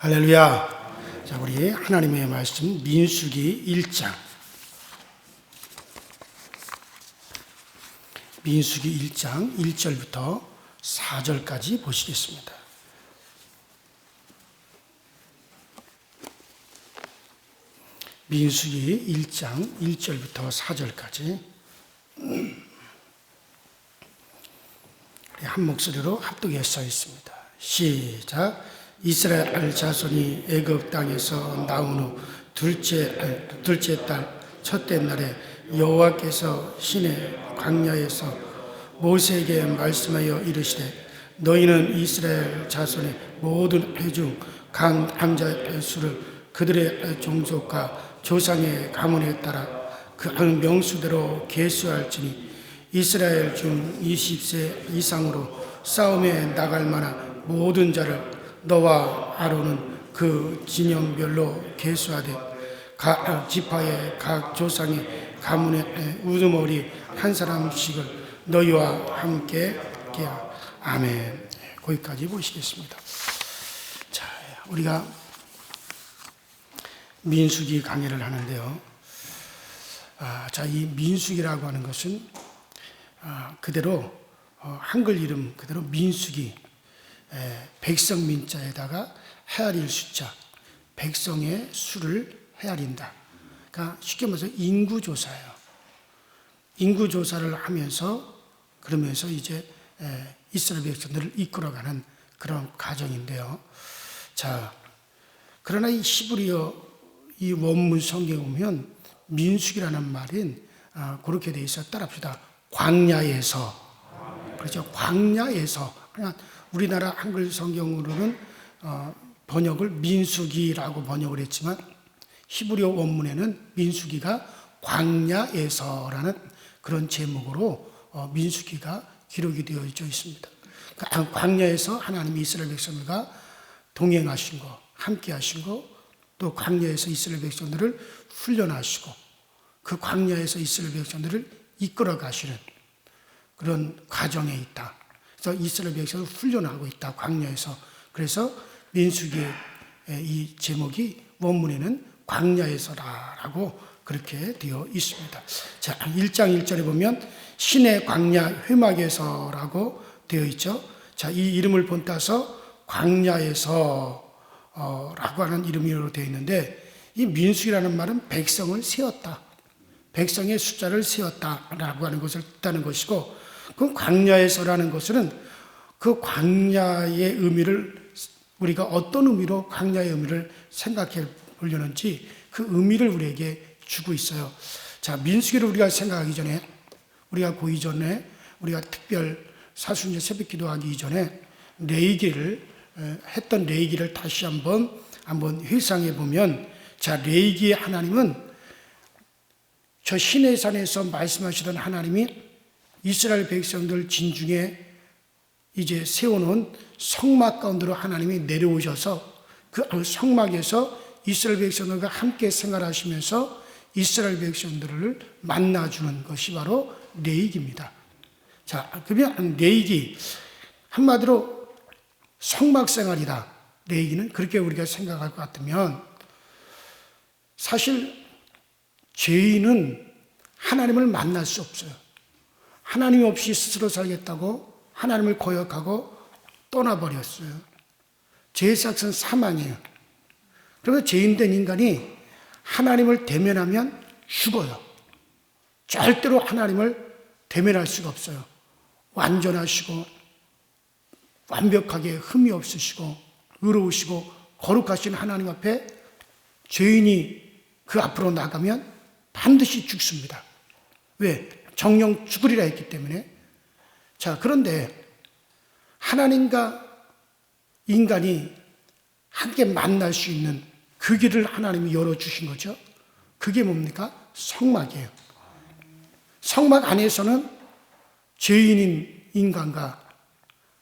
할렐루야. 자, 우리 하나님의 말씀 민수기 1장. 민수기 1장 1절부터 4절까지 보시겠습니다. 민수기 1장 1절부터 4절까지 한 목소리로 합독해서 있습니다. 시작. 이스라엘 자손이 애굽 땅에서 나온 후 둘째 달 첫째 날에 여호와께서 시내 광야에서 모세에게 말씀하여 이르시되 너희는 이스라엘 자손의 모든 해 중 각 남자의 수를 그들의 종족과 조상의 가문에 따라 그 명수대로 계수할지니 이스라엘 중 20세 이상으로 싸움에 나갈 만한 모든 자를 너와 아론은 그 진영별로 계수하되 각 지파의 각 조상의 가문의 우두머리 한 사람씩을 너희와 함께 하라. 아멘. 거기까지 보시겠습니다. 자, 우리가 민수기 강의를 하는데요. 자, 이 민수기라고 하는 것은 그대로 한글 이름 그대로 민수기, 백성 민자에다가 헤아릴 숫자, 백성의 수를 헤아린다. 그러니까 쉽게 말해서 인구조사예요. 인구조사를 하면서 그러면서 이제 이스라엘 백성들을 이끌어가는 그런 과정인데요. 자, 그러나 이 히브리어 이 원문 성경에 보면 민수기라는 말은 그렇게 돼 있어. 따라합시다. 광야에서. 그렇죠. 광야에서. 그냥 우리나라 한글 성경으로는 번역을 민수기라고 번역을 했지만 히브리어 원문에는 민수기가 광야에서라는 그런 제목으로 민수기가 기록이 되어 있습니다. 광야에서 하나님이 이스라엘 백성들과 동행하신 거, 함께 하신 거, 또 광야에서 이스라엘 백성들을 훈련하시고 그 광야에서 이스라엘 백성들을 이끌어 가시는 그런 과정에 있다. 그래서 이스라엘 백성을 훈련하고 있다. 광야에서. 그래서 민수기의 이 제목이 원문에는 광야에서라고 그렇게 되어 있습니다. 자, 1장 1절에 보면 신의 광야 회막에서라고 되어 있죠. 자, 이 이름을 본따서 광야에서 라고 하는 이름으로 되어 있는데 이 민수기라는 말은 백성을 세웠다. 백성의 숫자를 세웠다라고 하는 것을 뜻하는 것이고 그 광야에서라는 것은 그 광야의 의미를 우리가 어떤 의미로 광야의 의미를 생각해 보려는지 그 의미를 우리에게 주고 있어요. 자, 민수기를 우리가 생각하기 전에 우리가 그 이전에 우리가 특별 사순절 새벽 기도하기 이전에 레위기를 했던 레위기를 다시 한번 회상해 보면 자, 레위기의 하나님은 저 시내산에서 말씀하시던 하나님이 이스라엘 백성들 진중에 이제 세워놓은 성막 가운데로 하나님이 내려오셔서 그 성막에서 이스라엘 백성들과 함께 생활하시면서 이스라엘 백성들을 만나주는 것이 바로 레위기입니다. 자, 그러면 레위기 한마디로 성막 생활이다. 레위기는 그렇게 우리가 생각할 것 같으면 사실 죄인은 하나님을 만날 수 없어요. 하나님 없이 스스로 살겠다고 하나님을 거역하고 떠나버렸어요. 죄의 삭은 사망이에요. 그러면 죄인된 인간이 하나님을 대면하면 죽어요. 절대로 하나님을 대면할 수가 없어요. 완전하시고 완벽하게 흠이 없으시고 의로우시고 거룩하신 하나님 앞에 죄인이 그 앞으로 나가면 반드시 죽습니다. 왜? 정령 죽으리라 했기 때문에. 자, 그런데 하나님과 인간이 함께 만날 수 있는 그 길을 하나님이 열어주신 거죠. 그게 뭡니까? 성막이에요. 성막 안에서는 죄인인 인간과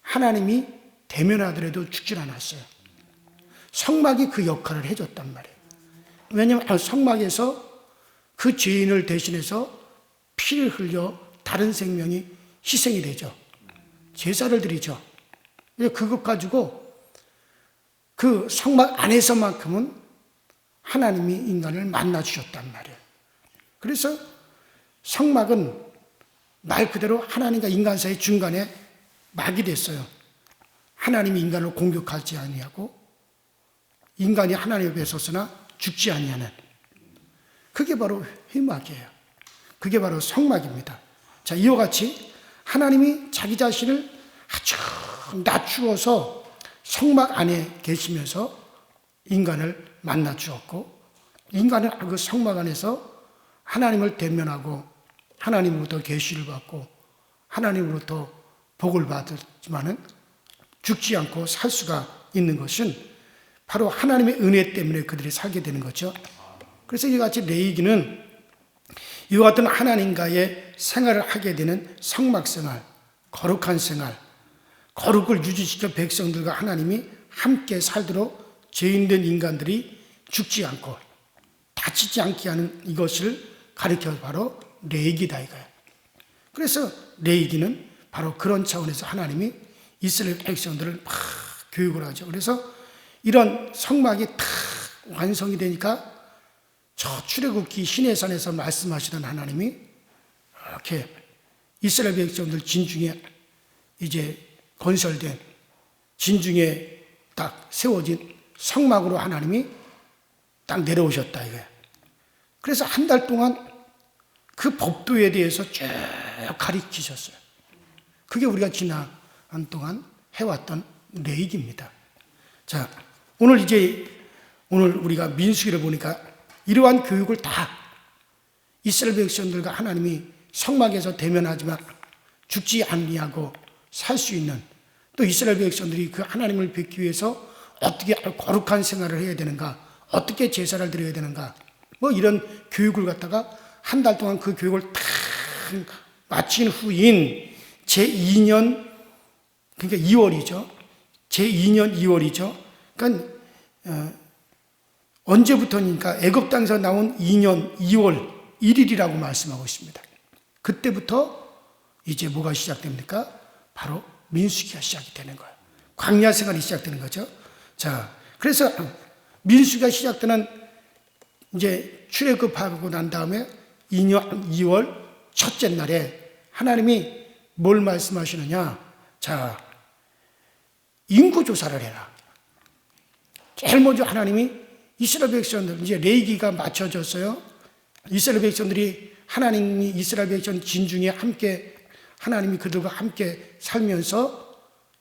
하나님이 대면하더라도 죽질 않았어요. 성막이 그 역할을 해줬단 말이에요. 왜냐하면 성막에서 그 죄인을 대신해서 피를 흘려 다른 생명이 희생이 되죠. 제사를 드리죠. 그것 가지고 그 성막 안에서만큼은 하나님이 인간을 만나 주셨단 말이에요. 그래서 성막은 말 그대로 하나님과 인간 사이 중간에 막이 됐어요. 하나님이 인간을 공격하지 아니하고 인간이 하나님 앞에 섰으나 죽지 아니하는, 그게 바로 회막이에요. 그게 바로 성막입니다. 자, 이와 같이 하나님이 자기 자신을 아주 낮추어서 성막 안에 계시면서 인간을 만나 주었고, 인간은 그 성막 안에서 하나님을 대면하고 하나님으로부터 계시를 받고 하나님으로부터 복을 받지만은 죽지 않고 살 수가 있는 것은 바로 하나님의 은혜 때문에 그들이 살게 되는 거죠. 그래서 이와 같이 레위기는 이와 같은 하나님과의 생활을 하게 되는 성막 생활, 거룩한 생활, 거룩을 유지시켜 백성들과 하나님이 함께 살도록 죄인된 인간들이 죽지 않고 다치지 않게 하는 이것을 가르쳐 바로 레위기다 이거예요. 그래서 레위기는 바로 그런 차원에서 하나님이 이스라엘 백성들을 막 교육을 하죠. 그래서 이런 성막이 다 완성이 되니까 저 출애굽기 시내산에서 말씀하시던 하나님이 이렇게 이스라엘 백성들 진중에 이제 건설된 진중에 딱 세워진 성막으로 하나님이 딱 내려오셨다 이거예요. 그래서 한 달 동안 그 법도에 대해서 쭉 가르치셨어요. 그게 우리가 지난 동안 해왔던 레위기입니다. 자, 오늘 우리가 민수기를 보니까 이러한 교육을 다 이스라엘 백성들과 하나님이 성막에서 대면하지만 죽지 아니하고 살 수 있는, 또 이스라엘 백성들이 그 하나님을 뵙기 위해서 어떻게 거룩한 생활을 해야 되는가, 어떻게 제사를 드려야 되는가, 뭐 이런 교육을 갖다가 한 달 동안 그 교육을 다 마친 후인 제2년, 그러니까 2월이죠. 제2년 2월이죠. 그러니까 언제부터니까 애굽 땅에서 나온 2년 2월 1일이라고 말씀하고 있습니다. 그때부터 이제 뭐가 시작됩니까? 바로 민수기가 시작이 되는 거예요. 광야 생활이 시작되는 거죠. 자, 그래서 민수기가 시작되는 이제 출애굽하고 난 다음에 2년 2월 첫째 날에 하나님이 뭘 말씀하시느냐? 자, 인구 조사를 해라. 제일 먼저 하나님이 이스라엘 백성들, 이제 레위기가 맞춰졌어요. 이스라엘 백성들이 하나님이 이스라엘 백성 진중에 함께 하나님이 그들과 함께 살면서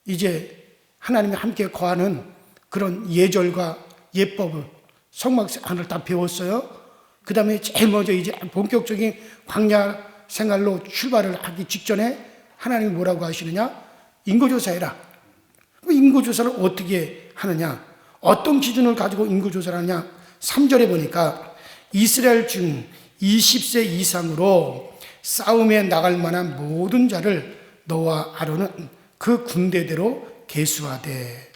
이제 하나님이 함께 거하는 그런 예절과 예법을 성막 안을 다 배웠어요. 그 다음에 제일 먼저 이제 본격적인 광야 생활로 출발을 하기 직전에 하나님이 뭐라고 하시느냐? 인구조사해라. 인구조사를 어떻게 하느냐? 어떤 기준을 가지고 인구조사를 하느냐? 3절에 보니까 이스라엘 중 20세 이상으로 싸움에 나갈 만한 모든 자를 너와 아론은 그 군대대로 계수하되,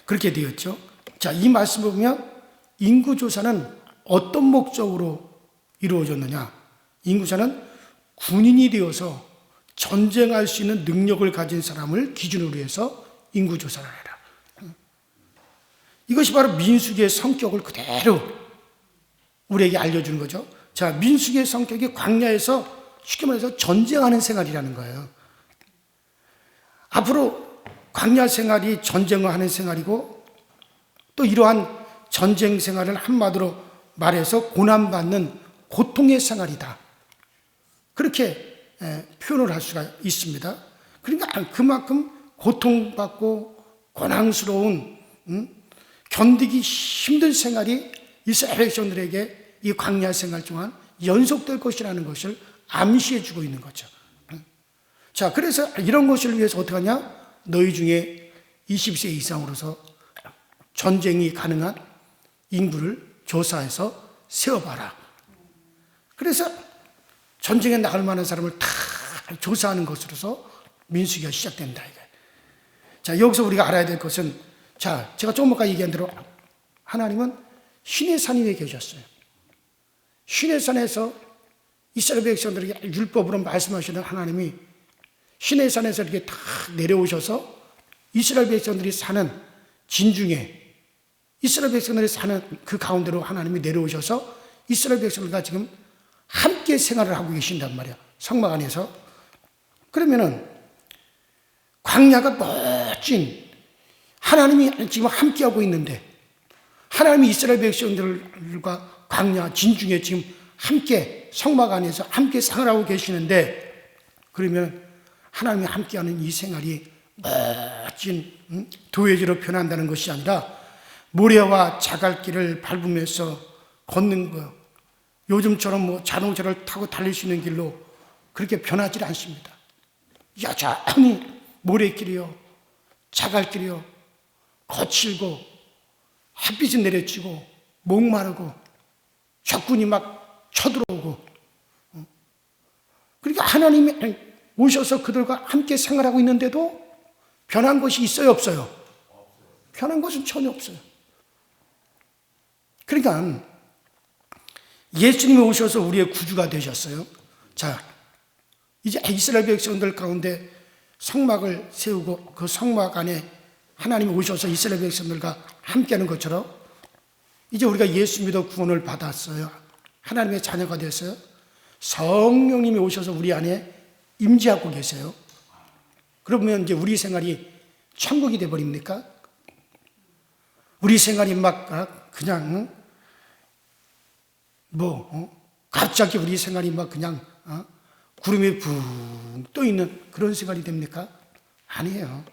그렇게 되었죠. 자, 이 말씀을 보면 인구조사는 어떤 목적으로 이루어졌느냐? 인구조사는 군인이 되어서 전쟁할 수 있는 능력을 가진 사람을 기준으로 해서 인구조사를 해라. 이것이 바로 민수기의 성격을 그대로 우리에게 알려주는 거죠. 자, 민수기의 성격이 광야에서 쉽게 말해서 전쟁하는 생활이라는 거예요. 앞으로 광야 생활이 전쟁을 하는 생활이고, 또 이러한 전쟁 생활을 한마디로 말해서 고난받는 고통의 생활이다. 그렇게 표현을 할 수가 있습니다. 그러니까 그만큼 고통받고 고난스러운, 견디기 힘든 생활이 이스라엘 백성들에게 이 광야 생활 동안 연속될 것이라는 것을 암시해 주고 있는 거죠. 자, 그래서 이런 것을 위해서 어떻게 하냐? 너희 중에 20세 이상으로서 전쟁이 가능한 인구를 조사해서 세워봐라. 그래서 전쟁에 나갈 만한 사람을 다 조사하는 것으로서 민수기가 시작된다. 자, 여기서 우리가 알아야 될 것은, 자, 제가 조금 아까 얘기한 대로 하나님은 신의 산 위에 계셨어요. 신의 산에서 이스라엘 백성들에게 율법으로 말씀하시는 하나님이 신의 산에서 이렇게 다 내려오셔서 이스라엘 백성들이 사는 진중에 이스라엘 백성들이 사는 그 가운데로 하나님이 내려오셔서 이스라엘 백성들과 지금 함께 생활을 하고 계신단 말이야. 성막 안에서. 그러면은 광야가 멋진 하나님이 지금 함께하고 있는데 하나님이 이스라엘 백성들과 광야 진중에 지금 함께 성막 안에서 함께 생활하고 계시는데 그러면 하나님이 함께하는 이 생활이 멋진 도회지로 변한다는 것이 아니라 모래와 자갈길을 밟으면서 걷는 거 요즘처럼 뭐 자동차를 타고 달릴 수 있는 길로 그렇게 변하지 않습니다. 여전히 모래길이요 자갈길이요 거칠고 햇빛이 내려치고 목마르고 적군이 막 쳐들어오고 그러니까 하나님이 오셔서 그들과 함께 생활하고 있는데도 변한 것이 있어요 없어요? 변한 것은 전혀 없어요. 그러니까 예수님이 오셔서 우리의 구주가 되셨어요. 자, 이제 이스라엘 백성들 가운데 성막을 세우고 그 성막 안에 하나님이 오셔서 이스라엘 백성들과 함께하는 것처럼 이제 우리가 예수 믿어 구원을 받았어요. 하나님의 자녀가 됐어요. 성령님이 오셔서 우리 안에 임재하고 계세요. 그러면 이제 우리 생활이 천국이 되어버립니까? 우리 생활이 막 그냥 갑자기 우리 생활이 막 그냥 구름이 붕 떠 있는 그런 생활이 됩니까? 아니에요.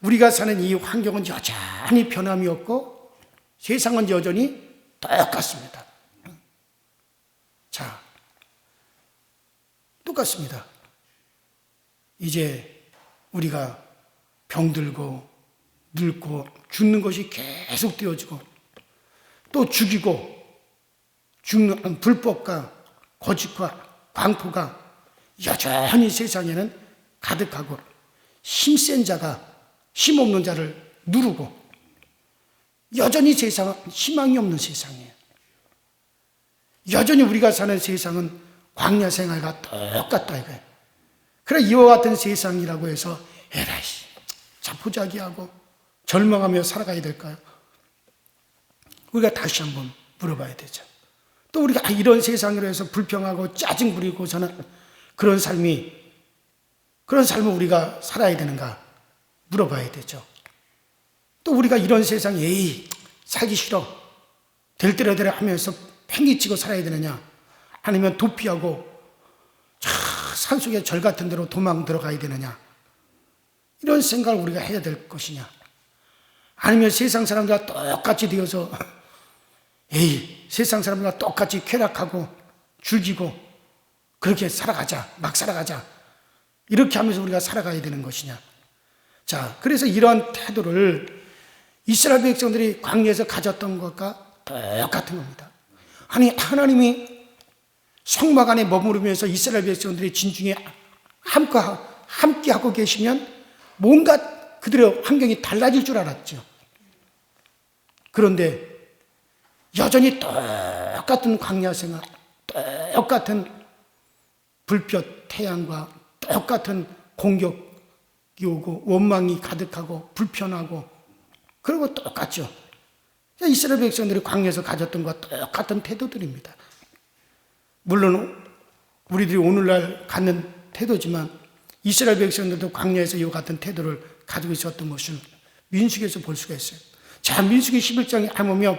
우리가 사는 이 환경은 여전히 변함이 없고 세상은 여전히 똑같습니다. 자, 똑같습니다. 이제 우리가 병들고 늙고 죽는 것이 계속 되어지고 또 죽이고 죽는 불법과 거짓과 광포가 여전히 세상에는 가득하고 힘센 자가 힘없는 자를 누르고 여전히 세상은 희망이 없는 세상이에요. 여전히 우리가 사는 세상은 광야 생활과 똑같다 이거예요. 그래 이와 같은 세상이라고 해서 에라이 자포자기하고 절망하며 살아가야 될까요? 우리가 다시 한번 물어봐야 되죠. 또 우리가 이런 세상으로 해서 불평하고 짜증 부리고 사는 그런 삶을 우리가 살아야 되는가 물어봐야 되죠. 또 우리가 이런 세상에 살기 싫어 될 대로 되라 하면서 팽개치고 살아야 되느냐 아니면 도피하고 산속의 절 같은 데로 도망 들어가야 되느냐 이런 생각을 우리가 해야 될 것이냐 아니면 세상 사람들과 똑같이 되어서 세상 사람들과 똑같이 쾌락하고 즐기고 그렇게 살아가자 막 살아가자 이렇게 하면서 우리가 살아가야 되는 것이냐. 자, 그래서 이러한 태도를 이스라엘 백성들이 광야에서 가졌던 것과 똑같은 겁니다. 아니 하나님이 성막 안에 머무르면서 이스라엘 백성들이 진중에 함께하고 계시면 뭔가 그들의 환경이 달라질 줄 알았죠. 그런데 여전히 똑같은 광야 생활, 똑같은 불볕 태양과 똑같은 공격이 오고 원망이 가득하고 불편하고 그리고 똑같죠. 이스라엘 백성들이 광야에서 가졌던 것과 똑같은 태도들입니다. 물론 우리들이 오늘날 갖는 태도지만 이스라엘 백성들도 광야에서 이와 같은 태도를 가지고 있었던 것을 민수기에서 볼 수가 있어요. 자, 민수기 11장에 보면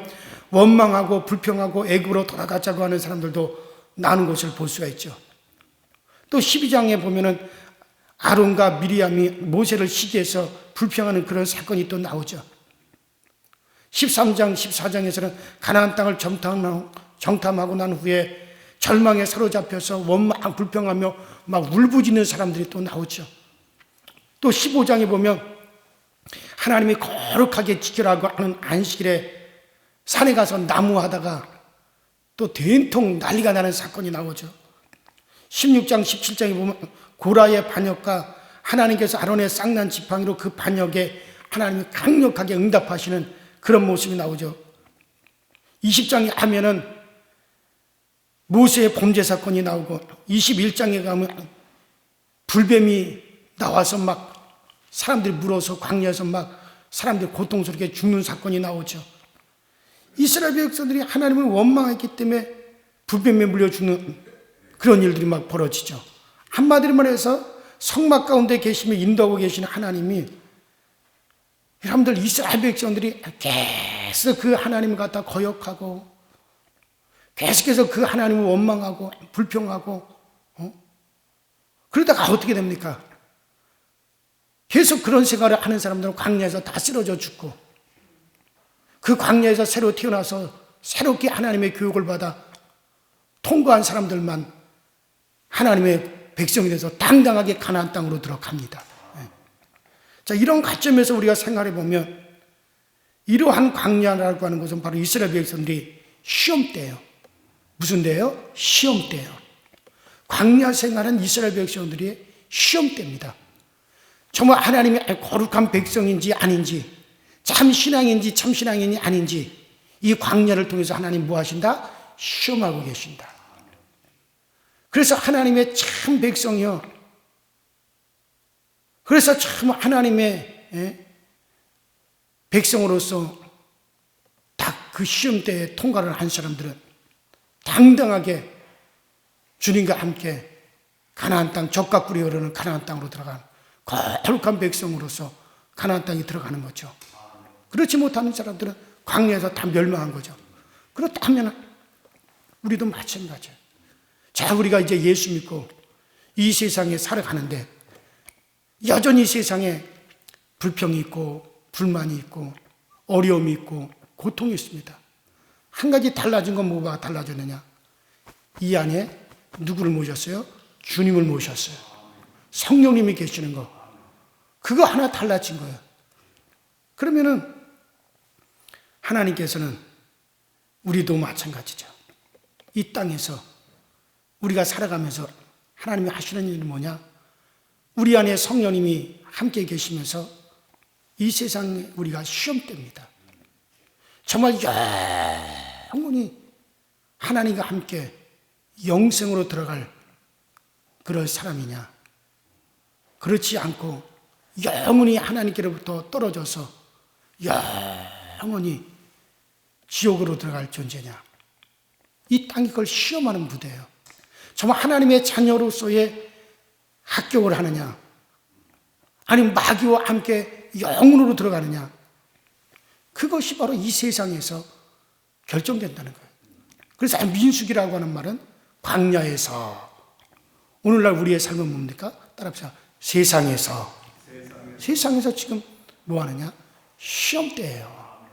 원망하고 불평하고 애굽으로 돌아가자고 하는 사람들도 나오는 것을 볼 수가 있죠. 또 12장에 보면은 아론과 미리암이 모세를 시기해서 불평하는 그런 사건이 또 나오죠. 13장, 14장에서는 가나안 땅을 정탐하고 난 후에 절망에 사로잡혀서 원망 불평하며 막 울부짖는 사람들이 또 나오죠. 또 15장에 보면 하나님이 거룩하게 지키라고 하는 안식일에 산에 가서 나무하다가 또 된통 난리가 나는 사건이 나오죠. 16장, 17장에 보면 고라의 반역과 하나님께서 아론의 쌍난 지팡이로 그 반역에 하나님이 강력하게 응답하시는 그런 모습이 나오죠. 20장에 하면은 모세의 범죄 사건이 나오고 21장에 가면 불뱀이 나와서 막 사람들이 물어서 광야에서 막 사람들이 고통스럽게 죽는 사건이 나오죠. 이스라엘 백성들이 하나님을 원망했기 때문에 불뱀에 물려 죽는 그런 일들이 막 벌어지죠. 한마디로 말해서 성막 가운데 계시며 인도하고 계시는 하나님이, 여러분들 이스라엘 백성들이 계속 그 하나님을 갖다 거역하고 계속해서 그 하나님을 원망하고 불평하고 그러다가 어떻게 됩니까? 계속 그런 생활을 하는 사람들은 광야에서 다 쓰러져 죽고, 그 광야에서 새로 태어나서 새롭게 하나님의 교육을 받아 통과한 사람들만 하나님의 백성이 돼서 당당하게 가나안 땅으로 들어갑니다. 자, 이런 관점에서 우리가 생각해 보면 이러한 광야라고 하는 것은 바로 이스라엘 백성들이 시험 때예요. 무슨 때예요? 시험 때예요. 광야 생활은 이스라엘 백성들이 시험 때입니다. 정말 하나님의 거룩한 백성인지 아닌지, 참 신앙인지 참 신앙인이 아닌지, 이 광야를 통해서 하나님 뭐 하신다? 시험하고 계신다. 그래서 하나님의 참 백성이요, 그래서 참 하나님의 백성으로서 딱 그 시험 때에 통과를 한 사람들은 당당하게 주님과 함께 가나안 땅, 젖과 꿀이 흐르는 가나안 땅으로 들어가는 거룩한 백성으로서 가나안 땅에 들어가는 거죠. 그렇지 못하는 사람들은 광야에서 다 멸망한 거죠. 그렇다면 우리도 마찬가지예요. 자, 우리가 이제 예수 믿고 이 세상에 살아가는데 여전히 세상에 불평이 있고 불만이 있고 어려움이 있고 고통이 있습니다. 한 가지 달라진 건 뭐가 달라졌느냐? 이 안에 누구를 모셨어요? 주님을 모셨어요. 성령님이 계시는 거, 그거 하나 달라진 거예요. 그러면은 하나님께서는 우리도 마찬가지죠. 이 땅에서 우리가 살아가면서 하나님이 하시는 일은 뭐냐? 우리 안에 성령님이 함께 계시면서 이 세상에 우리가 시험됩니다. 정말 영원히 하나님과 함께 영생으로 들어갈 그럴 사람이냐? 그렇지 않고 영원히 하나님께로부터 떨어져서 영원히 지옥으로 들어갈 존재냐? 이 땅이 그걸 시험하는 무대예요. 정말 하나님의 자녀로서의 합격을 하느냐, 아니면 마귀와 함께 영으로 들어가느냐, 그것이 바로 이 세상에서 결정된다는 거예요. 그래서 민수기라고 하는 말은 광야에서, 오늘날 우리의 삶은 뭡니까? 따라합시다. 세상에서 지금 뭐 하느냐? 시험 때예요.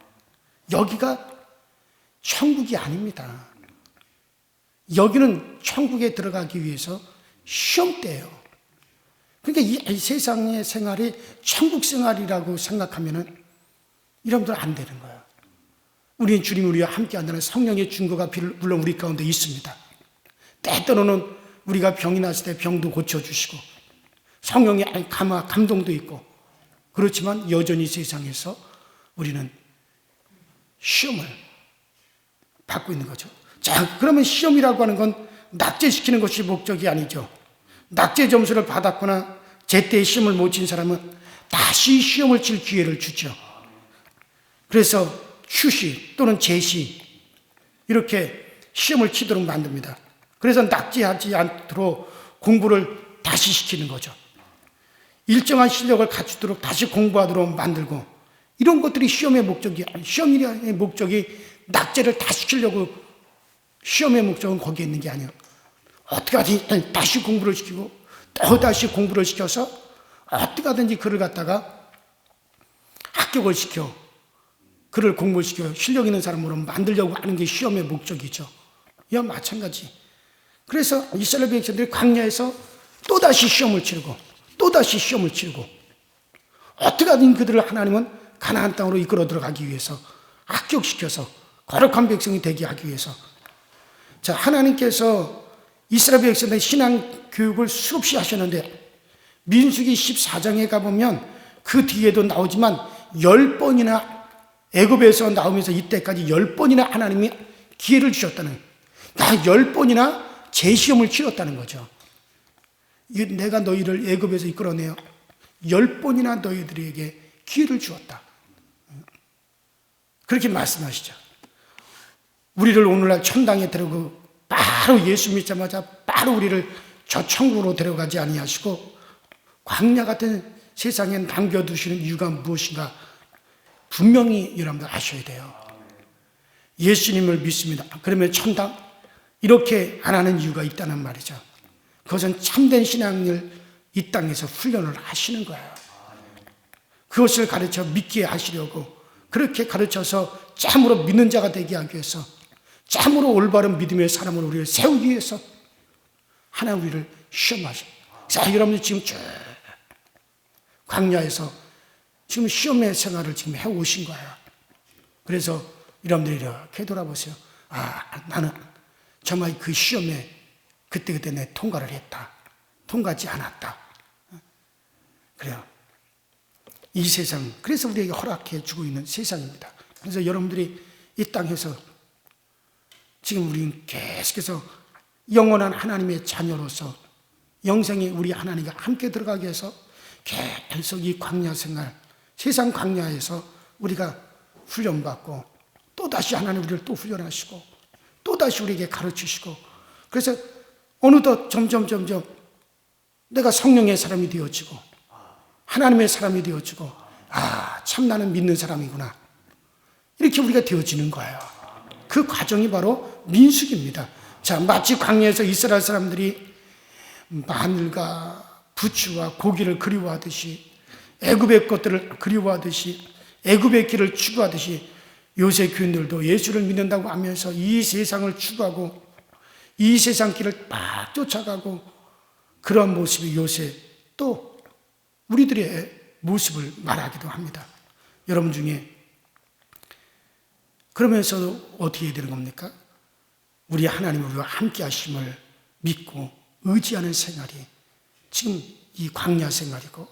여기가 천국이 아닙니다. 여기는 천국에 들어가기 위해서 시험 때예요. 그러니까 이 세상의 생활이 천국 생활이라고 생각하면은 여러분들 안 되는 거예요. 우리는 주님 우리와 함께 한다는 성령의 증거가 물론 우리 가운데 있습니다. 때때로는 우리가 병이 났을 때 병도 고쳐주시고 성령의 감동도 있고, 그렇지만 여전히 세상에서 우리는 시험을 받고 있는 거죠. 자, 그러면 시험이라고 하는 건 낙제시키는 것이 목적이 아니죠. 낙제 점수를 받았거나 제때 시험을 못 친 사람은 다시 시험을 칠 기회를 주죠. 그래서 휴시 또는 재시 이렇게 시험을 치도록 만듭니다. 그래서 낙제하지 않도록 공부를 다시 시키는 거죠. 일정한 실력을 갖추도록 다시 공부하도록 만들고, 이런 것들이 시험의 목적이, 시험의 목적이 낙제를 다 시키려고, 시험의 목적은 거기에 있는 게 아니에요. 어떻게 하든지 다시 공부를 시키고 또 다시 공부를 시켜서 어떻게 하든지 그를 갖다가 합격을 시켜, 그를 공부시켜 실력 있는 사람으로 만들려고 하는 게 시험의 목적이죠. 이와 마찬가지. 그래서 이스라엘 백성들이 광야에서 또다시 시험을 치르고 또다시 시험을 치르고, 어떻게 하든 그들을 하나님은 가나안 땅으로 이끌어 들어가기 위해서, 합격시켜서 거룩한 백성이 되게 하기 위해서, 자, 하나님께서 이스라엘 백성의 신앙 교육을 수없이 하셨는데, 민수기 14장에 가보면 그 뒤에도 나오지만 10번이나 애굽에서 나오면서 이때까지 10번이나 하나님이 기회를 주셨다는, 10번이나 재시험을 치렀다는 거죠. 내가 너희를 애굽에서 이끌어내어 10번이나 너희들에게 기회를 주었다. 그렇게 말씀하시죠. 우리를 오늘날 천당에 데려고 바로 예수 믿자마자 바로 우리를 저 천국으로 데려가지 아니하시고 광야 같은 세상에 남겨두시는 이유가 무엇인가 분명히 여러분들 아셔야 돼요. 예수님을 믿습니다. 그러면 천당? 이렇게 안 하는 이유가 있다는 말이죠. 그것은 참된 신앙을 이 땅에서 훈련을 하시는 거예요. 그것을 가르쳐 믿게 하시려고 그렇게 가르쳐서 참으로 믿는 자가 되게 하기 위해서 참으로 올바른 믿음의 사람으로 우리를 세우기 위해서 하나님 우리를 시험하십니다. 자, 여러분들 지금 쭉 광야에서 지금 시험의 생활을 지금 해오신 거예요. 그래서 여러분들이 이렇게 돌아보세요. 나는 정말 그 시험에 그때 내 통과를 했다. 통과하지 않았다. 그래요. 이 세상, 그래서 우리에게 허락해 주고 있는 세상입니다. 그래서 여러분들이 이 땅에서 지금 우리는 계속해서 영원한 하나님의 자녀로서 영생이 우리 하나님과 함께 들어가기 위해서 계속 이 광야 생활, 세상 광야에서 우리가 훈련받고 또다시 하나님 우리를 또 훈련하시고 또다시 우리에게 가르치시고 그래서 어느덧 점점 내가 성령의 사람이 되어지고 하나님의 사람이 되어지고 참 나는 믿는 사람이구나 이렇게 우리가 되어지는 거예요. 그 과정이 바로 민수기입니다. 자, 마치 광야에서 이스라엘 사람들이 마늘과 부추와 고기를 그리워하듯이 애굽의 것들을 그리워하듯이 애굽의 길을 추구하듯이 요새 교인들도 예수를 믿는다고 하면서 이 세상을 추구하고 이 세상 길을 막 쫓아가고 그런 모습이 요새 또 우리들의 모습을 말하기도 합니다. 여러분 중에 그러면서도 어떻게 해야 되는 겁니까? 우리 하나님 우리와 함께 하심을 믿고 의지하는 생활이 지금 이 광야 생활이고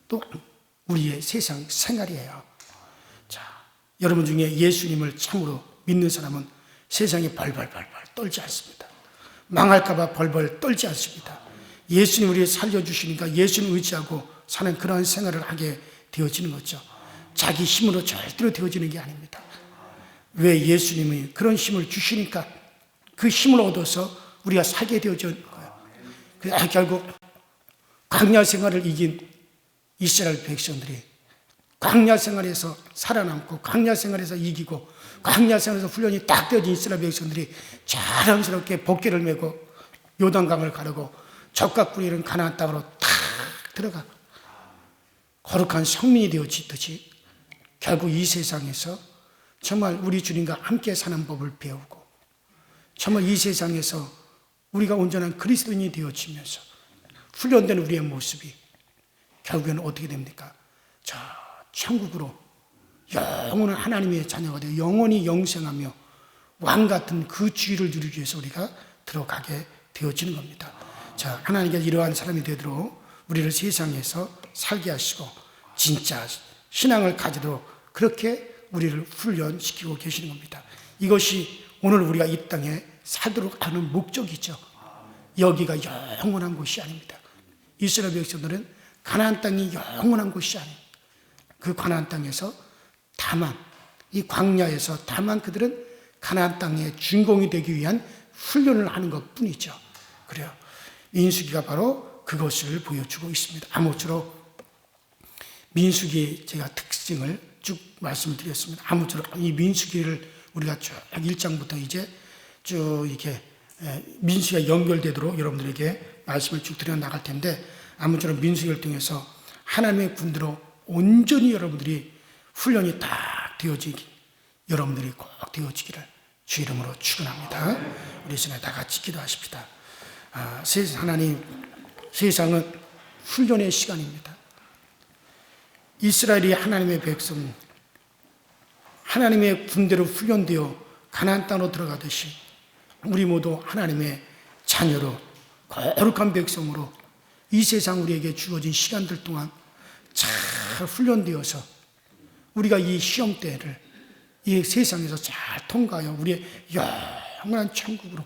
또 우리의 세상 생활이에요. 자, 여러분 중에 예수님을 참으로 믿는 사람은 세상에 벌벌 떨지 않습니다. 망할까봐 벌벌 떨지 않습니다. 예수님 우리를 살려주시니까 예수님 의지하고 사는 그러한 생활을 하게 되어지는 거죠. 자기 힘으로 절대로 되어지는 게 아닙니다. 왜 예수님이 그런 힘을 주시니까 그 힘을 얻어서 우리가 살게 되어지는 거예요. 그래서 결국 광야 생활을 이긴 이스라엘 백성들이 광야 생활에서 살아남고 광야 생활에서 이기고 광야 생활에서 훈련이 딱 되어진 이스라엘 백성들이 자랑스럽게 복개를 메고 요단강을 가르고 적과 꿀이는 가나안 땅으로 탁 들어가 거룩한 성민이 되어지듯이 결국 이 세상에서 정말 우리 주님과 함께 사는 법을 배우고 정말 이 세상에서 우리가 온전한 그리스도인이 되어지면서 훈련된 우리의 모습이 결국에는 어떻게 됩니까? 저 천국으로 영원한 하나님의 자녀가 되어 영원히 영생하며 왕같은 그 지위를 누리기 위해서 우리가 들어가게 되어지는 겁니다. 자, 하나님께서 이러한 사람이 되도록 우리를 세상에서 살게 하시고 진짜 신앙을 가지도록 그렇게 우리를 훈련시키고 계시는 겁니다. 이것이 오늘 우리가 이 땅에 살도록 하는 목적이죠. 여기가 영원한 곳이 아닙니다. 이스라엘 백성들은 가나안 땅이 영원한 곳이 아닙니다. 그 가나안 땅에서 다만 이 광야에서 다만 그들은 가나안 땅의 주인공이 되기 위한 훈련을 하는 것뿐이죠. 그래요. 민수기가 바로 그것을 보여주고 있습니다. 아무쪼록 민수기의 제가 특징을 쭉 말씀을 드렸습니다. 아무쪼록 이 민수기를 우리가 쭉 1장부터 이제 쭉 이렇게 민수기가 연결되도록 여러분들에게 말씀을 쭉 드려 나갈 텐데 아무쪼록 민수기를 통해서 하나님의 군대로 온전히 여러분들이 훈련이 딱 되어지기 여러분들이 꼭 되어지기를 주 이름으로 축원합니다. 우리 시간에 다 같이 기도하십시다. 하나님, 세상은 훈련의 시간입니다. 이스라엘이 하나님의 백성, 하나님의 군대로 훈련되어 가나안 땅으로 들어가듯이 우리 모두 하나님의 자녀로 거룩한 백성으로 이 세상 우리에게 주어진 시간들 동안 잘 훈련되어서 우리가 이 시험 때를 이 세상에서 잘 통과하여 우리의 영원한 천국으로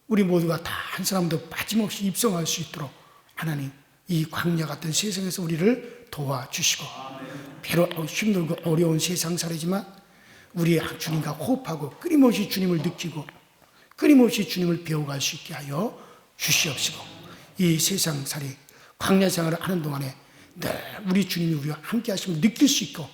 우리 모두가 다 한 사람도 빠짐없이 입성할 수 있도록 하나님 이 광야 같은 세상에서 우리를 도와주시고 비록 힘들고 어려운 세상 살이지만 우리 주님과 호흡하고 끊임없이 주님을 느끼고 끊임없이 주님을 배워갈 수 있게 하여 주시옵시고, 이 세상살이 광야 생활을 하는 동안에 늘 우리 주님이 우리와 함께 하심을 느낄 수 있고,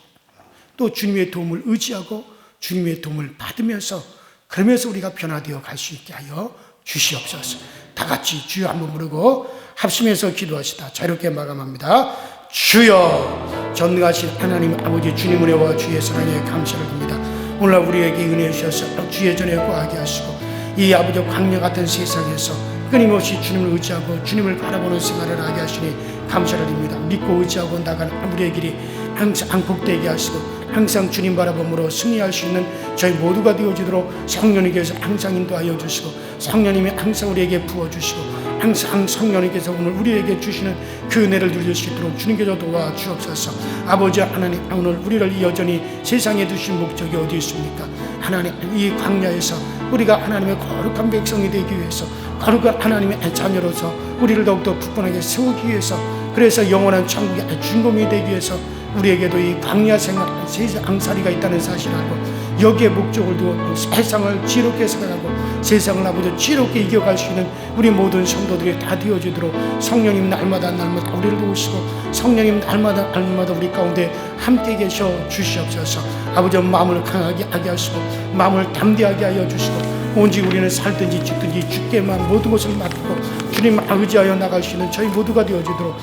또 주님의 도움을 의지하고 주님의 도움을 받으면서 그러면서 우리가 변화되어 갈 수 있게 하여 주시옵소서. 다 같이 주여 한번 부르고 합심해서 기도하시다 자유롭게 마감합니다. 주여, 전능하신 하나님 아버지, 주님 은혜와 주의 사랑에 감사를 드립니다. 오늘 우리에게 은혜 주셔서 주의 전에 구하게 하시고, 이 아버지 광야 같은 세상에서 끊임없이 주님을 의지하고 주님을 바라보는 생활을 하게 하시니 감사를 드립니다. 믿고 의지하고 나가는 우리의 길이 항상 복되게 하시고, 항상 주님 바라봄으로 승리할 수 있는 저희 모두가 되어지도록 성령님께서 항상 인도하여 주시고, 성령님이 항상 우리에게 부어주시고, 항상 성령님께서 오늘 우리에게 주시는 그 은혜를 누릴 수 있도록 주님께서 도와주옵소서. 아버지 하나님, 오늘 우리를 여전히 세상에 두신 목적이 어디 있습니까? 하나님, 이 광야에서 우리가 하나님의 거룩한 백성이 되기 위해서, 거룩한 하나님의 자녀로서 우리를 더욱더 굳건하게 세우기 위해서, 그래서 영원한 천국의 주인공이 되기 위해서 우리에게도 이 광야 생활, 세상살이가 있다는 사실을 알고, 여기에 목적을 두고 세상을 지롭게 살아가고 세상을 아버지 지롭게 이겨갈 수 있는 우리 모든 성도들이 다 되어지도록 성령님 날마다 우리를 도우시고, 성령님 날마다 우리 가운데 함께 계셔 주시옵소서. 아버지, 마음을 강하게 하게 하시고 마음을 담대하게 하여 주시고, 온지 우리는 살든지 죽든지 죽게만 모든 것을 맡고 주님 의지하여 나갈 수 있는 저희 모두가 되어지도록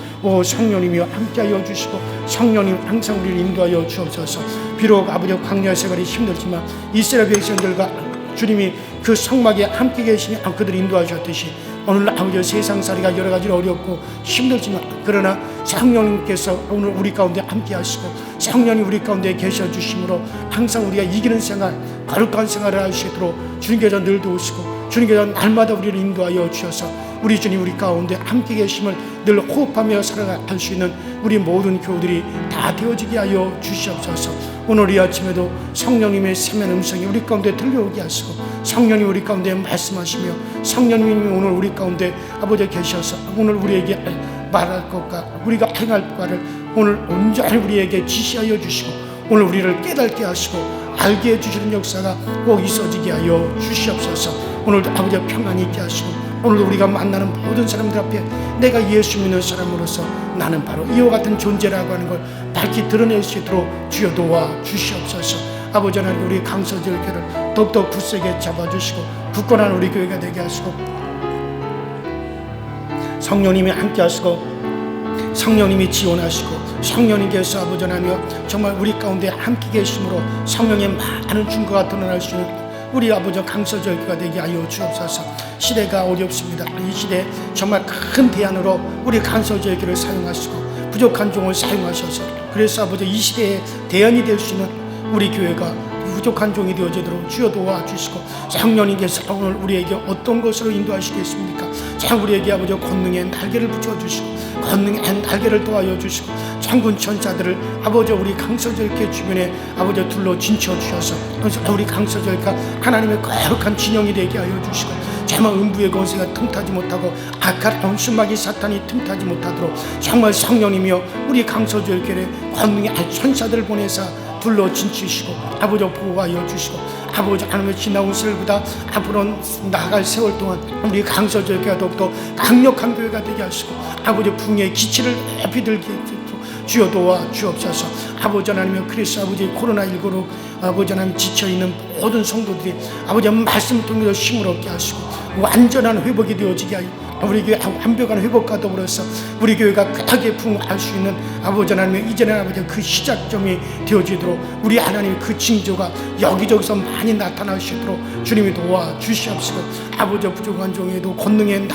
성령님이여 함께하여 주시고, 성령님 항상 우리를 인도하여 주옵소서. 비록 아버지 광야 생활이 힘들지만 이스라엘 백성들과 주님이 그 성막에 함께 계시니 그들을 인도하셨듯이 오늘 아버지 세상살이가 여러 가지로 어렵고 힘들지만, 그러나 성령님께서 오늘 우리 가운데 함께 하시고 성령이 우리 가운데 계셔 주심으로 항상 우리가 이기는 생활, 거룩한 생활을 할 수 있도록 주님께서 늘 도우시고, 주님께서 날마다 우리를 인도하여 주셔서 우리 주님 우리 가운데 함께 계심을 늘 호흡하며 살아갈 수 있는 우리 모든 교우들이 다 되어지게 하여 주시옵소서. 오늘 이 아침에도 성령님의 세면 음성이 우리 가운데 들려오게 하시고, 성령님 우리 가운데 말씀하시며, 성령님이 오늘 우리 가운데 아버지 계셔서 오늘 우리에게 말할 것과 우리가 행할 바를 오늘 온전히 우리에게 지시하여 주시고, 오늘 우리를 깨닫게 하시고 알게 해주시는 역사가 꼭 있어지게 하여 주시옵소서. 오늘도 아버지 평안이 있게 하시고, 오늘도 우리가 만나는 모든 사람들 앞에 내가 예수 믿는 사람으로서 나는 바로 이와 같은 존재라고 하는 걸 밝히 드러낼 수 있도록 주여 도와 주시옵소서. 아버지 하나님, 우리 강서절 교회를 더욱더 굳세게 잡아주시고 굳건한 우리 교회가 되게 하시고, 성령님이 함께 하시고 성령님이 지원하시고, 성령님께서 아버지 하나님 정말 우리 가운데 함께 계심으로 성령의 많은 증거가 드러날 수 있는 우리 아버지 강서절교가 되게 하여 주옵소서. 시대가 어렵습니다. 이 시대에 정말 큰 대안으로 우리 강서절교를 사용하시고 부족한 종을 사용하셔서, 그래서 아버지 이 시대에 대안이 될 수 있는 우리 교회가 부족한 종이 되어지도록 주여 도와주시고, 성령님께서 오늘 우리에게 어떤 것으로 인도하시겠습니까? 참 우리에게 아버지 권능의 날개를 붙여주시고 권능의 날개를 도와여 주시고, 천군 천사들을 아버지 우리 강서절교 주변에 아버지 둘러 진쳐 주셔서 우리 강서절교가 하나님의 거룩한 진영이 되게 하여 주시고, 정말 음부의 권세가 틈타지 못하고 악한 순마귀 사탄이 틈타지 못하도록 정말 성령님이여 우리 강서절교에 권능의 천사들을 보내사 둘러 진치시고 아버지 보호하여 주시고, 아버지 하나님의 지나온 세월보다 앞으로 나아갈 세월 동안 우리 강서절교가 더욱더 강력한 교회가 되게 하시고, 아버지 붕의 기치를 높이 들게 주여 도와 주옵소서. 아버지 하나님의 그리스도 아버지 코로나19로 아버지 하나님 지쳐있는 모든 성도들이 아버지 말씀을 통해서 힘을 얻게 하시고 완전한 회복이 되어지게 하여 우리 교회 완벽한 회복과 더불어서 우리 교회가 크게 부흥할 수 있는 아버지 하나님의 이전에 아버지 그 시작점이 되어지도록 우리 하나님의 그 징조가 여기저기서 많이 나타날 수 있도록 주님이 도와 주시옵시고, 아버지 부족한 종에도 권능의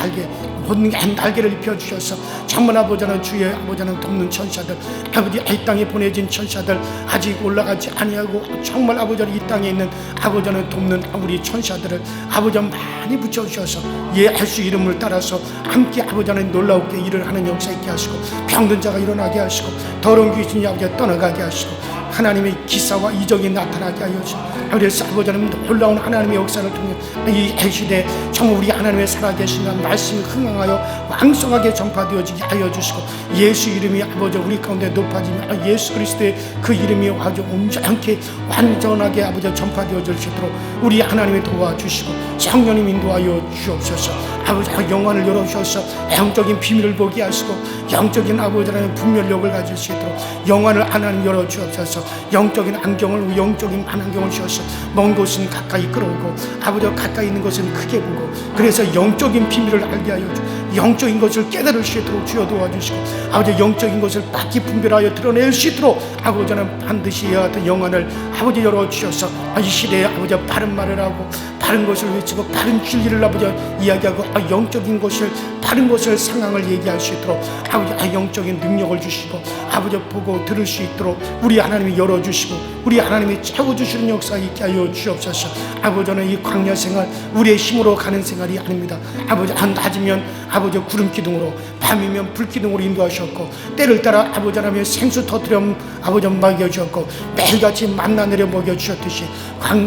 날개를 입혀주셔서 정말 아버지 하나님 주의 아버지 하나님 돕는 천사들, 아버지 이 땅에 보내진 천사들, 아직 올라가지 아니하고 정말 아버지 이 땅에 있는 아버지 하나님 돕는 우리 천사들을 아버지 많이 붙여주셔서 예수 이름을 따라서 함께 아버지 하나님 놀라우게 일을 하는 역사 있게 하시고, 병든 자가 일어나게 하시고, 더러운 귀신이 아버지 떠나가게 하시고, 하나님의 기사와 이적이 나타나게 하여 주시고, 그래서 아버지 하나님 놀라운 하나님의 역사를 통해 이 시대에 정말 우리 하나님의 살아계신 말씀이 흥황하여 왕성하게 전파되어지게 하여 주시고, 예수 이름이 아버지 우리 가운데 높아지며 예수 그리스도의 그 이름이 아주 온전하게 완전하게 아버지 전파되어질 수 있도록 우리 하나님이 도와주시고, 성령님 인도하여 주옵소서. 아버지 영안을 열어주셔서 영적인 비밀을 보게 하시고, 영적인 아버지 하나님의 분별력을 가질 수 있도록 영안을 하나님 열어주옵소서. 영적인 안경을, 영적인 안경을 주셔서 먼 곳은 가까이 끌어오고 아버지 가까이 있는 것은 크게 보고, 그래서 영적인 비밀을 알게 하여 주시고 영적인 것을 깨달을 수 있도록 주여 도와주시고, 아버지 영적인 것을 바퀴 분별하여 드러낼 수 있도록 아버지는 반드시 이와 같은 영안을 아버지 열어주셔서 이 시대에 아버지 바른 말을 하고 바른 것을 외치고 바른 진리를 아버지 이야기하고 영적인 것을, 바른 것을 상황을 얘기할 수 있도록 아버지 영적인 능력을 주시고 아버지 보고 들을 수 있도록 우리 하나님이 열어주시고 우리 하나님이 채워주시는 역사 있게 하여 주옵소서. 아버지는 이 광야 생활 우리의 힘으로 가는 생활이 아닙니다. 아버지 낮이면 아버지 구름 기둥으로, 밤이면 불 기둥으로 인도하셨고, 때를 따라 아버지 하나님의 생수 터뜨려 아버지 먹여주셨고, 매일같이 만나 내려 먹여주셨듯이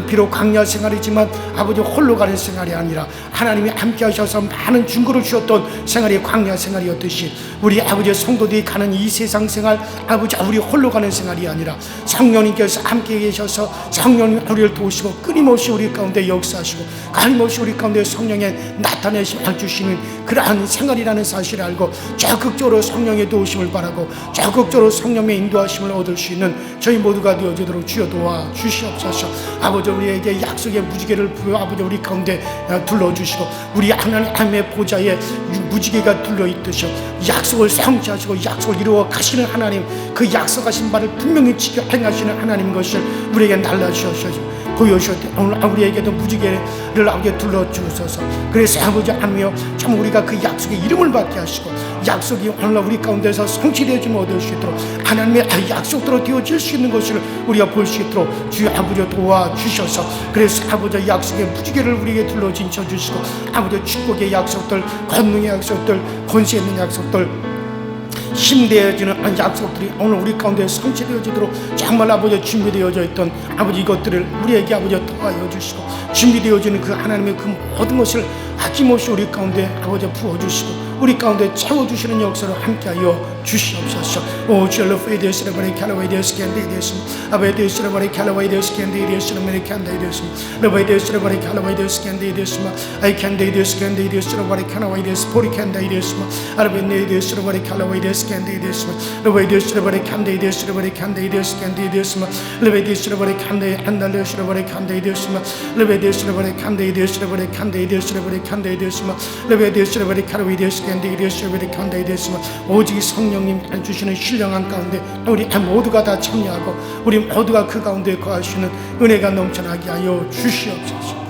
비록 광야 생활이지만 아버지 홀로 가는 생활이 아니라 하나님이 함께 하셔서 많은 증거를 주셨던 생활이 광야 생활이었듯이 우리 아버지 성도들이 가는 이 세상 생활 아버지 우리 홀로 가는 생활이 아니라 성령님께서 함께 계셔서 성령님 우리를 도우시고 끊임없이 우리 가운데 역사하시고 끊임없이 우리 가운데 성령의 나타내심을 주시는 그러한 생활이라는 사실을 알고 적극적으로 성령의 도우심을 바라고 적극적으로 성령의 인도하심을 얻을 수 있는 저희 모두가 되어지도록 주여 도와 주시옵소서. 아버지 우리에게 약속의 무지개를 아버지 우리 가운데 둘러주시고 우리 하나님의 보좌에 무지개가 둘러있듯이 약속을 성취하시고 약속을 이루어 가시는 하나님, 그 약속하신 바를 분명히 지켜 행하시는 하나님 것을 우리에게 날라주셔서 보여주셨대. 오늘 우리에게도 무지개를 아버지 둘러주셔서 그래서 아버지 하나님이여 참 우리가 그 약속의 이름을 받게 하시고 약속이 오늘 우리 가운데서 성취되어지면 얻을 수 있도록 하나님의 약속대로 되어질 수 있는 것을 우리가 볼 수 있도록 주여 아버지 도와주셔서 그래서 아버지 약속의 무지개를 우리에게 둘러 진쳐주시고 아버지 축복의 약속들, 권능의 약속들, 권세 있는 약속들, 힘되어지는 약속들이 오늘 우리 가운데 성취되어지도록 정말 아버지 준비되어져 있던 아버지 이것들을 우리에게 아버지 도와여 주시고 준비되어지는 그 하나님의 그 모든 것을 아낌없이 우리 가운데 아버지 부어주시고 우리 가운데 채워주시는 역사로 함께하여 주시옵소서. 오 주여 페이데스라바리 칼라와이데스 캔데이데스 아베데스라바리 칼라와이데스 캔데이데스 메리칸데이데스 레바이데스라바리 칼라와이데스 캔데이데스 아이 캔데이데스 캔데이데스라바리 칼라와이데스 포리 캔데이데스 아르벤데이데스라바리 칼라와이데스 캔데이데스 레바이데스라바리 캔데이데스라바리 캔데이데스 캔데이데스 레바이데스라바리 캔데이 안달레스라바리 캔데이데스 레바이데스라바리 캔데이데스라바리 캔데이데스라바리 캔데이데스 레바이데스라바리 칼라와이데스 캔데이데스라바리 캔데이데스 오직 성령님 주시는 신령한 가운데 우리 모두가 다 참여하고 우리 모두가 그 가운데 거하시는 은혜가 넘쳐나게 하여 주시옵소서.